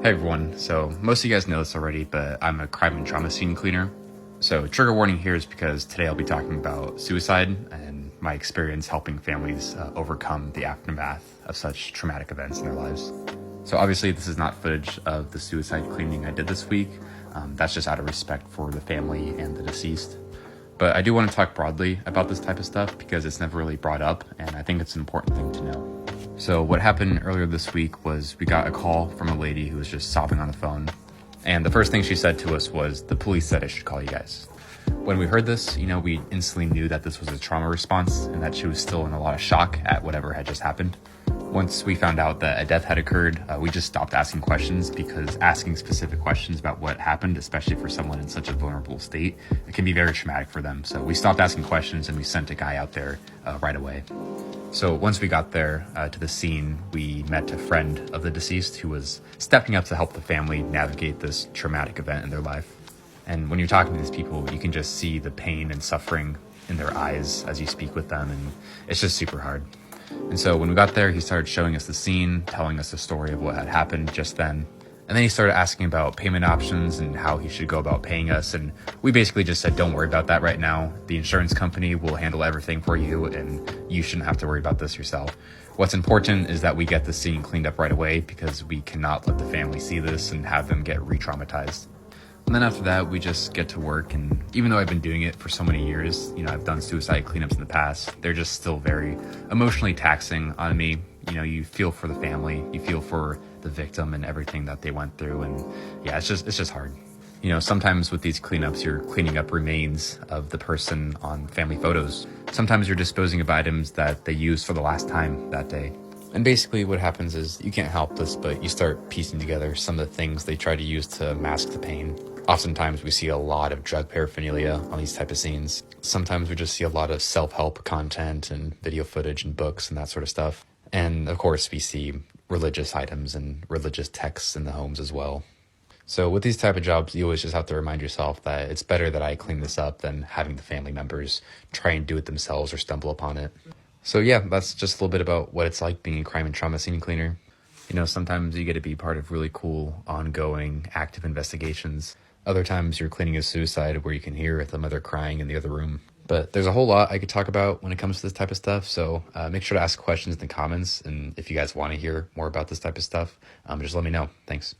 Hey everyone, so most of you guys know this already, but I'm a crime and trauma scene cleaner. So trigger warning here is because today I'll be talking about suicide and my experience helping families overcome the aftermath of such traumatic events in their lives. So obviously this is not footage of the suicide cleaning I did this week. That's just out of respect for the family and the deceased. But I do want to talk broadly about this type of stuff because it's never really brought up, and I think it's an important thing to know. So what happened earlier this week was we got a call from a lady who was just sobbing on the phone. And the first thing she said to us was, "The police said I should call you guys." When we heard this, we instantly knew that this was a trauma response and that she was still in a lot of shock at whatever had just happened. Once we found out that a death had occurred, we just stopped asking questions because asking specific questions about what happened, especially for someone in such a vulnerable state, it can be very traumatic for them. So we stopped asking questions and we sent a guy out there right away. So once we got there to the scene, we met a friend of the deceased who was stepping up to help the family navigate this traumatic event in their life. And when you're talking to these people, you can just see the pain and suffering in their eyes as you speak with them, and it's just super hard. And so when we got there, he started showing us the scene, telling us the story of what had happened just then. And then he started asking about payment options and how he should go about paying us. And we basically just said, don't worry about that right now. The insurance company will handle everything for you, and you shouldn't have to worry about this yourself. What's important is that we get the scene cleaned up right away because we cannot let the family see this and have them get re-traumatized. And then after that, we just get to work. And even though I've been doing it for so many years, I've done suicide cleanups in the past, they're just still very emotionally taxing on me. You feel for the family, you feel for the victim and everything that they went through. And yeah, it's just hard. Sometimes with these cleanups, you're cleaning up remains of the person on family photos. Sometimes you're disposing of items that they used for the last time that day. And basically what happens is you can't help this, but you start piecing together some of the things they try to use to mask the pain. Oftentimes we see a lot of drug paraphernalia on these type of scenes. Sometimes we just see a lot of self-help content and video footage and books and that sort of stuff. And of course we see religious items and religious texts in the homes as well. So with these type of jobs, you always just have to remind yourself that it's better that I clean this up than having the family members try and do it themselves or stumble upon it. So yeah, that's just a little bit about what it's like being a crime and trauma scene cleaner. Sometimes you get to be part of really cool, ongoing, active investigations. Other times you're cleaning a suicide where you can hear the mother crying in the other room. But there's a whole lot I could talk about when it comes to this type of stuff. So make sure to ask questions in the comments. And if you guys want to hear more about this type of stuff, just let me know. Thanks.